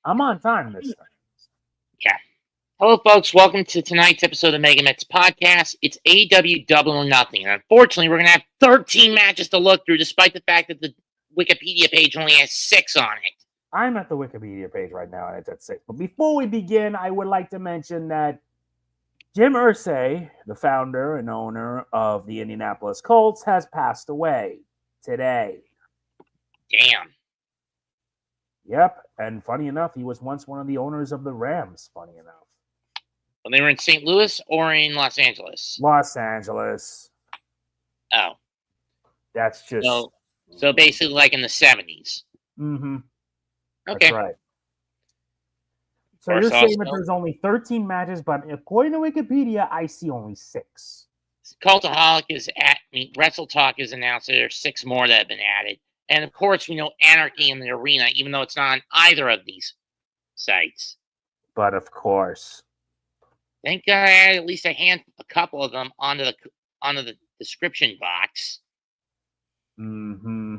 I'm on time this time. Yeah. Hello, folks. Welcome to tonight's episode of Megamets podcast. It's AEW Double or Nothing. And unfortunately, we're going to have 13 matches to look through, despite the fact that the Wikipedia page only has 6 on it. I'm at the Wikipedia page right now, and it's at 6. But before we begin, I would like to mention that Jim Irsay, the founder and owner of the Indianapolis Colts, has passed away today. Damn. Yep, and funny enough, he was once one of the owners of the Rams, funny enough. When they were in St. Louis or in Los Angeles? Los Angeles. Oh. That's just... So basically like in the 70s. Mm-hmm. Okay. That's right. So you're saying that there's only 13 matches, but according to Wikipedia, I see only 6. Cultaholic Wrestle Talk has announced that there's 6 more that have been added. And of course, we know Anarchy in the Arena, even though it's not on either of these sites. But of course. Thank God I added at least a couple of them onto the description box. Mm-hmm.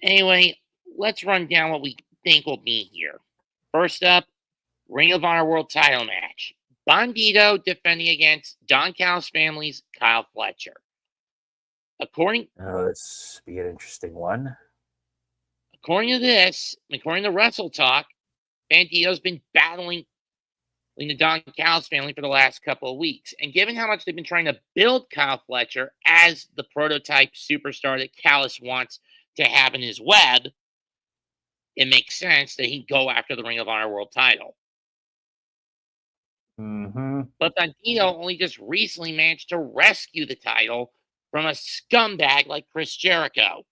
Anyway, let's run down what we think will be here. First up, Ring of Honor World Title match. Bandito defending against Don Callis family's Kyle Fletcher. According this be an interesting one. According to Wrestle Talk, Bandito's been battling the Don Callis family for the last couple of weeks. And given how much they've been trying to build Kyle Fletcher as the prototype superstar that Callis wants to have in his web, it makes sense that he'd go after the Ring of Honor World Title. Mm-hmm. But Bandito only just recently managed to rescue the title from a scumbag like Chris Jericho.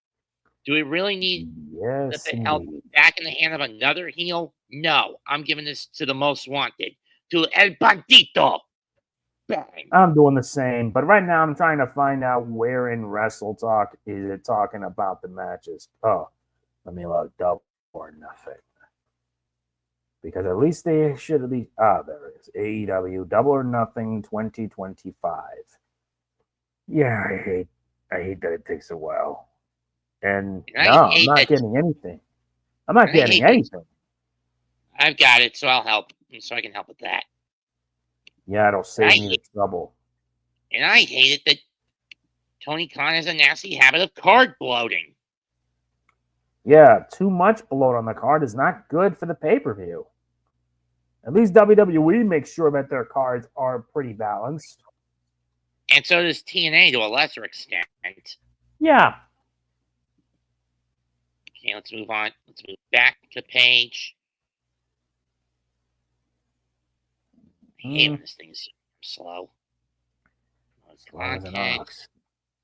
Do we really need the held back in the hand of another heel? No. I'm giving this to the most wanted. To El Bandito. Bang. I'm doing the same. But right now I'm trying to find out where in Wrestle Talk is it talking about the matches. Oh, let me look. Double or Nothing. Because at least they should at least... there it is. AEW Double or Nothing 2025. Yeah, I hate that it takes a while. And I'm not getting anything. I'm not getting anything. I've got it, so I'll help. So I can help with that. Yeah, it'll save me the trouble. And I hate it that Tony Khan has a nasty habit of card bloating. Yeah, too much bloat on the card is not good for the pay-per-view. At least WWE makes sure that their cards are pretty balanced. And so does TNA to a lesser extent. Yeah. Okay, let's move on. Let's move back to page. I hate when this thing's slow.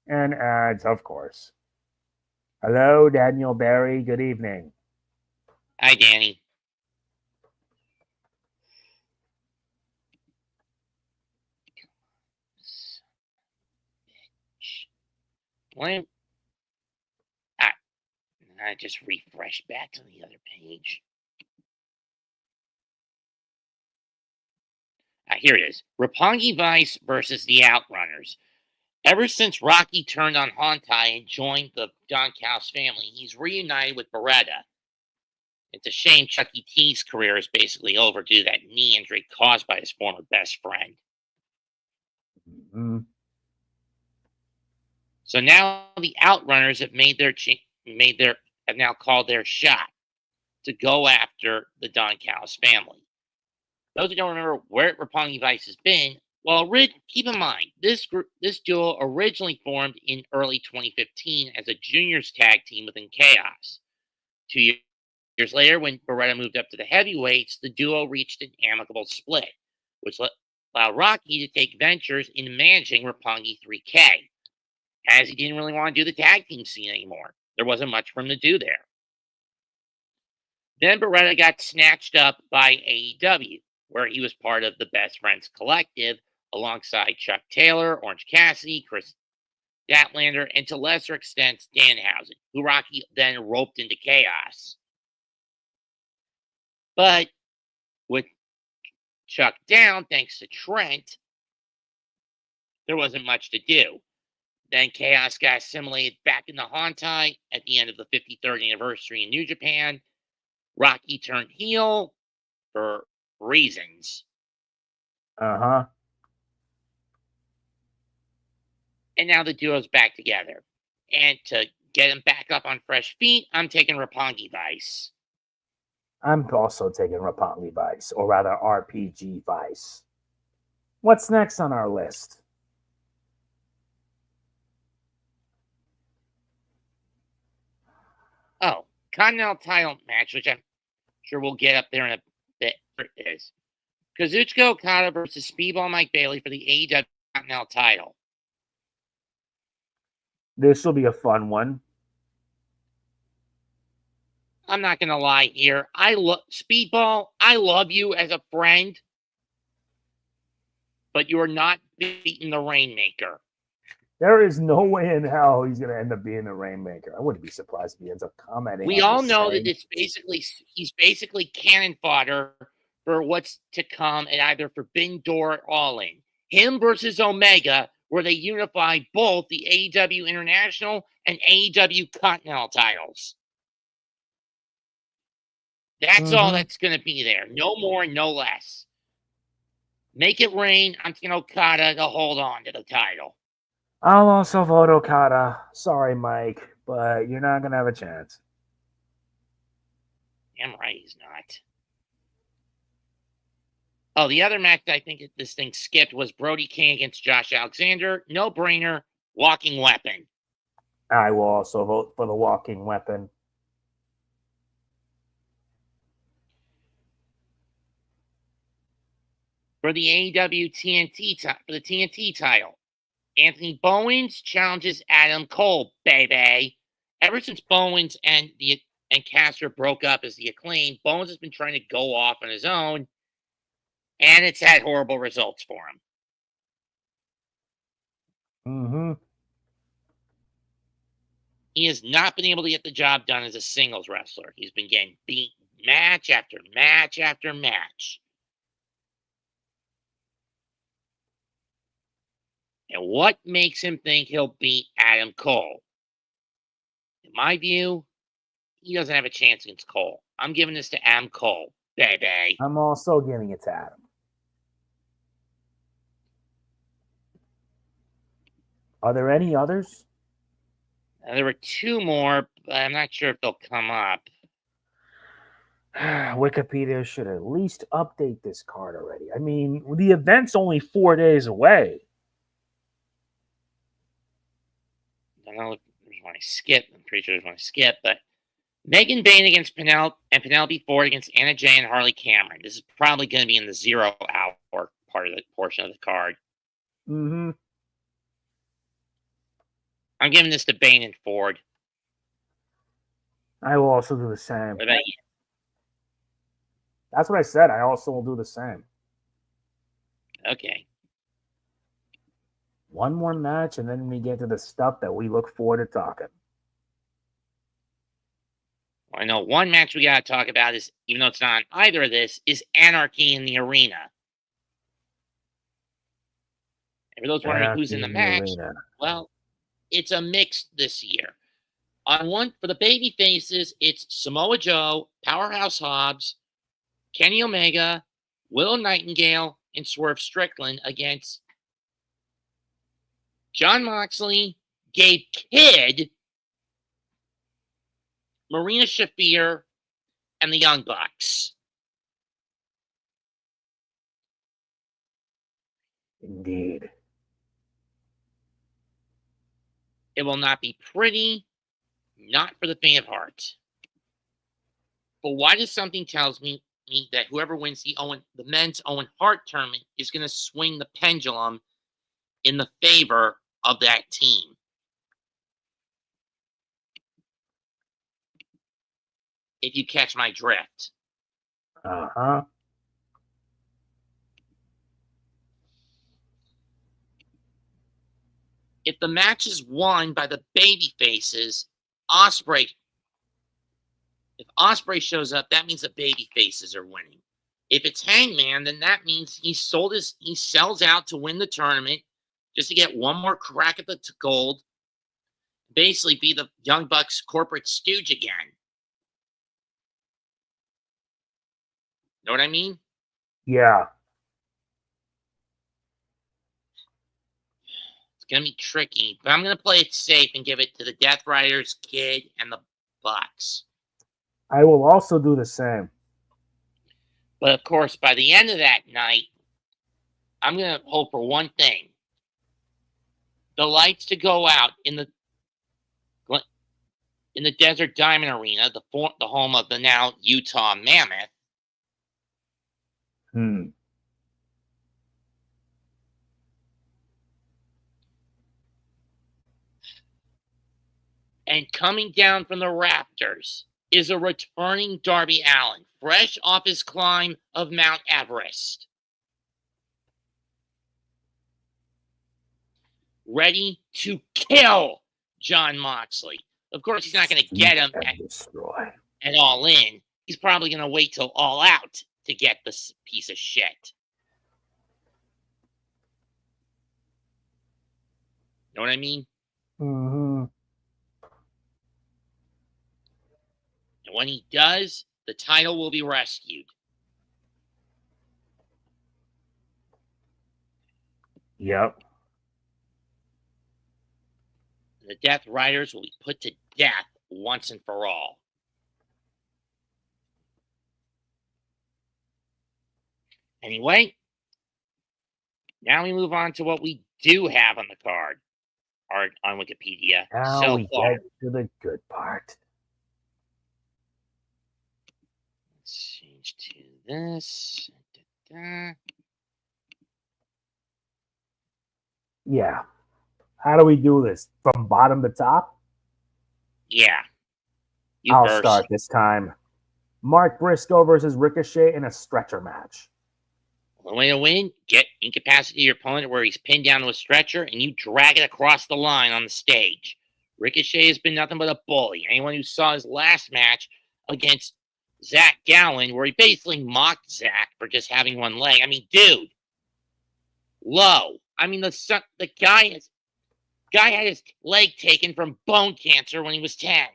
And ads, of course. Hello, Daniel Barry. Good evening. Hi, Danny. I just refresh back to the other page. Here it is. Roppongi Vice versus the Outrunners. Ever since Rocky turned on Hontai and joined the Don Callis family, he's reunited with Beretta. It's a shame Chucky T's career is basically over due to that knee injury caused by his former best friend. Mm-hmm. So now the Outrunners have have now called their shot to go after the Don Callis family. Those who don't remember where Roppongi Vice has been, well, keep in mind, this duo originally formed in early 2015 as a juniors tag team within Chaos. 2 years later, when Beretta moved up to the heavyweights, the duo reached an amicable split, which allowed Rocky to take ventures in managing Roppongi 3K, as he didn't really want to do the tag team scene anymore. There wasn't much for him to do there. Then Beretta got snatched up by AEW, where he was part of the Best Friends Collective, alongside Chuck Taylor, Orange Cassidy, Chris Statlander, and to lesser extent, Danhausen, who Rocky then roped into Chaos. But with Chuck down, thanks to Trent, there wasn't much to do. Then Chaos got assimilated back into Hontai at the end of the 53rd anniversary in New Japan, Rocky turned heel for reasons. Uh-huh. And now the duo's back together. And to get him back up on fresh feet, I'm taking Roppongi Vice. I'm also taking Roppongi Vice, or rather RPG Vice. What's next on our list? Oh, Continental title match, which I'm sure we'll get up there in a bit, is Kazuchika Okada versus Speedball Mike Bailey for the AEW Continental title. This will be a fun one. I'm not going to lie here. Speedball, I love you as a friend, but you are not beating the Rainmaker. There is no way in hell he's going to end up being the Rainmaker. I wouldn't be surprised if he ends up commenting. We all know that he's basically cannon fodder for what's to come at either Forbidden Door or All In. Him versus Omega, where they unify both the AEW International and AEW Continental titles. That's all that's going to be there. No more, no less. Make it rain. I'm taking Okada to hold on to the title. I'll also vote Okada. Sorry, Mike, but you're not going to have a chance. Damn right he's not. Oh, the other match I think this thing skipped was Brody King against Josh Alexander. No brainer. Walking weapon. I will also vote for the walking weapon. For the AEW TNT title, Anthony Bowens challenges Adam Cole, baby. Ever since Bowens and Caster broke up as the Acclaim, Bowens has been trying to go off on his own, and it's had horrible results for him. Mm-hmm. He has not been able to get the job done as a singles wrestler. He's been getting beat match after match after match. And what makes him think he'll beat Adam Cole? In my view, he doesn't have a chance against Cole. I'm giving this to Adam Cole, baby. I'm also giving it to Adam. Are there any others? There were two more, but I'm not sure if they'll come up. Wikipedia should at least update this card already. I mean, the event's only 4 days away. I don't know if there's one I skip. I'm pretty sure there's one I skip, but Megan Bain against Penelope Ford against Anna Jay and Harley Cameron. This is probably going to be in the 0 hour portion of the card. Mm-hmm. I'm giving this to Bain and Ford. I will also do the same. What about you? That's what I said. I also will do the same. Okay. One more match, and then we get to the stuff that we look forward to talking. I know one match we got to talk about is, even though it's not on either of this, is Anarchy in the Arena. And for those wondering who's in the match, well, it's a mix this year. For the baby faces, it's Samoa Joe, Powerhouse Hobbs, Kenny Omega, Willow Nightingale, and Swerve Strickland against Jon Moxley, Gabe Kidd, Marina Shafir, and the Young Bucks. Indeed. It will not be pretty, not for the faint of heart. But why does something tells me that whoever wins the men's Owen Hart tournament is going to swing the pendulum in the favor of that team? If you catch my drift. Uh-huh. If the match is won by the baby faces, Ospreay. If Ospreay shows up, that means the baby faces are winning. If it's Hangman, then that means he sells out to win the tournament just to get one more crack at the gold. Basically be the Young Bucks corporate stooge again. Know what I mean? Yeah. It's going to be tricky, but I'm going to play it safe and give it to the Death Riders, Kid, and the Bucks. I will also do the same. But of course, by the end of that night, I'm going to hope for one thing. The lights to go out in the Desert Diamond Arena, the home of the now Utah Mammoth. And coming down from the rafters is a returning Darby Allin, fresh off his climb of Mount Everest. Ready to kill Jon Moxley. Of course, he's not going to get him at All In. He's probably going to wait till All Out to get this piece of shit. Know what I mean? Mm-hmm. And when he does, the title will be rescued. Yep. The Death Riders will be put to death once and for all. Anyway, now we move on to what we do have on the card, or on Wikipedia. Now so we far. get to the good part. Let's change to this. Yeah. How do we do this? From bottom to top? Yeah. I'll start this time. Mark Briscoe versus Ricochet in a stretcher match. The way to win, incapacitate your opponent where he's pinned down to a stretcher, and you drag it across the line on the stage. Ricochet has been nothing but a bully. Anyone who saw his last match against Zach Gallen, where he basically mocked Zach for just having one leg. I mean, dude. Low. I mean, the guy had his leg taken from bone cancer when he was 10.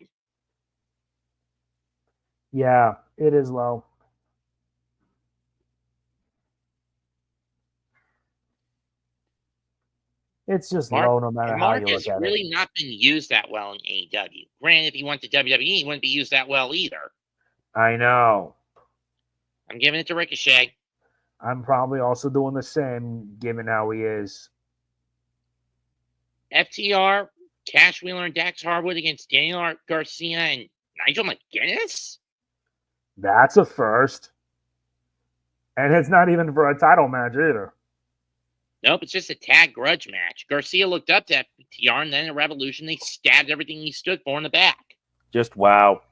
Yeah, it is low. It's just low no matter how you look at it. Mark has really not been used that well in AEW. Granted, if he went to WWE, he wouldn't be used that well either. I know. I'm giving it to Ricochet. I'm probably also doing the same, given how he is. FTR, Cash Wheeler and Dax Hardwood against Daniel Garcia and Nigel McGuinness? That's a first. And it's not even for a title match either. Nope, it's just a tag grudge match. Garcia looked up to FTR, and then at Revolution, they stabbed everything he stood for in the back. Just wow.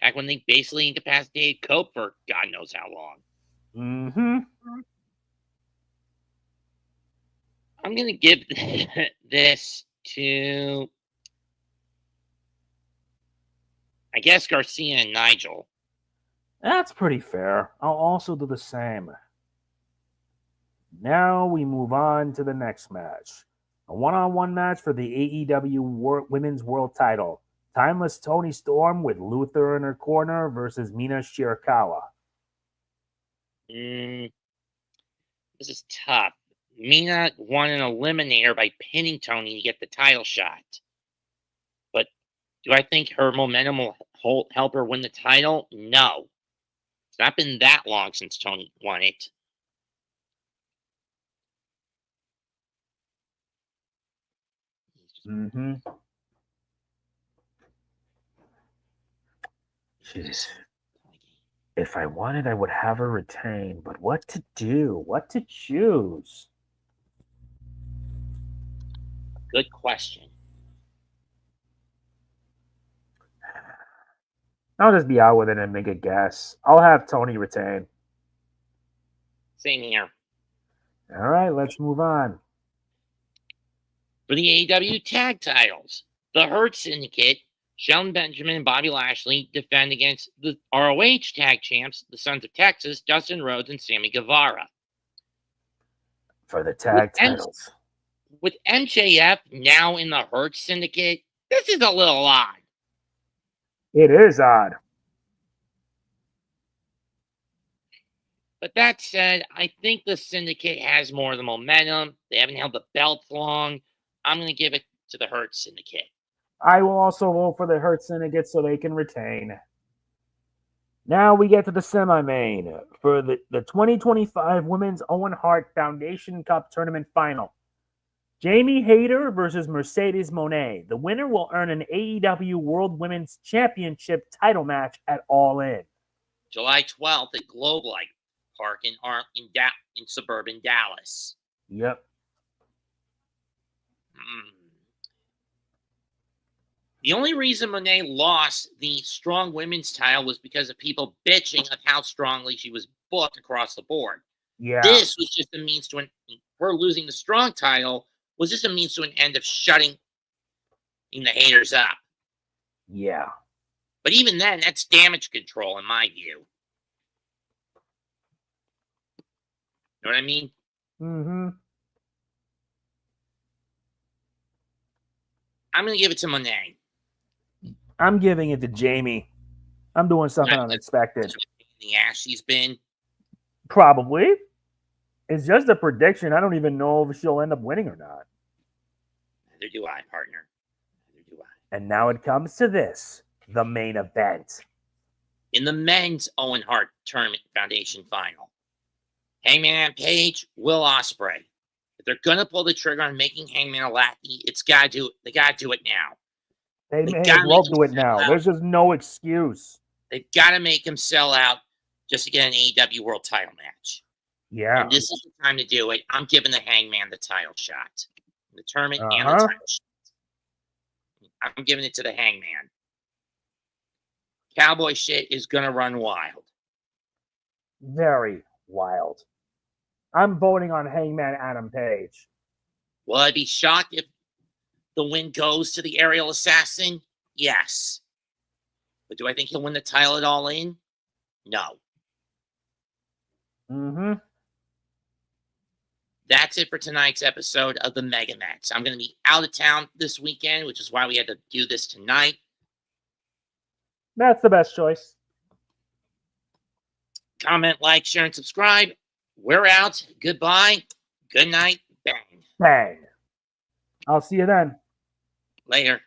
Back when they basically incapacitated Cope for God knows how long. Mm-hmm. I'm going to give this to, I guess, Garcia and Nigel. That's pretty fair. I'll also do the same. Now we move on to the next match. A one-on-one match for the AEW Women's World Title. Timeless Toni Storm with Luther in her corner versus Mina Shirakawa. This is tough. Mina won an eliminator by pinning Toni to get the title shot. But do I think her momentum will help her win the title? No. It's not been that long since Toni won it. Mm-hmm. Jeez. If I wanted, I would have her retain. But what to do? What to choose? Good question. I'll just be out with it and make a guess. I'll have Toni retain. Same here. All right, let's move on. For the AEW tag titles, the Hurt Syndicate, Shelton Benjamin and Bobby Lashley defend against the ROH tag champs, the Sons of Texas, Dustin Rhodes and Sammy Guevara. For the tag titles. With MJF now in the Hurt Syndicate, this is a little odd. It is odd. But that said, I think the Syndicate has more of the momentum. They haven't held the belt long. I'm going to give it to the Hurt Syndicate. I will also vote for the Hurt Syndicate so they can retain. Now we get to the semi-main for the 2025 Women's Owen Hart Foundation Cup Tournament Final. Jamie Hayter versus Mercedes Moné. The winner will earn an AEW World Women's Championship title match at All In. July 12th at Globe Life Park in suburban Dallas. Yep. The only reason Moné lost the strong women's title was because of people bitching of how strongly she was booked across the board. Yeah. This was just a means to her losing the strong title was just a means to an end of shutting the haters up. Yeah. But even then, that's damage control in my view. You know what I mean? Mm-hmm. I'm going to give it to Moné. I'm giving it to Jamie. I'm doing something unexpected. The ass she's been. Probably. It's just a prediction. I don't even know if she'll end up winning or not. Neither do I, partner. Neither do I. And now it comes to this, the main event. In the men's Owen Hart Tournament Foundation Final, Hangman Page, Will Ospreay. If they're going to pull the trigger on making Hangman a lackey, they got to do it now. They may as well do it now. There's just no excuse. They've got to make him sell out just to get an AEW World Title match. Yeah. And this is the time to do it. I'm giving the Hangman the title shot. The tournament and the title shot. I'm giving it to the Hangman. Cowboy shit is going to run wild. Very wild. I'm voting on Hangman Adam Page. Will I be shocked if the win goes to the aerial assassin? Yes. But do I think he'll win the title at All In? No. Mm-hmm. That's it for tonight's episode of the Megamets. I'm going to be out of town this weekend, which is why we had to do this tonight. That's the best choice. Comment, like, share, and subscribe. We're out. Goodbye. Good night. Bang. Bang. I'll see you then. Later.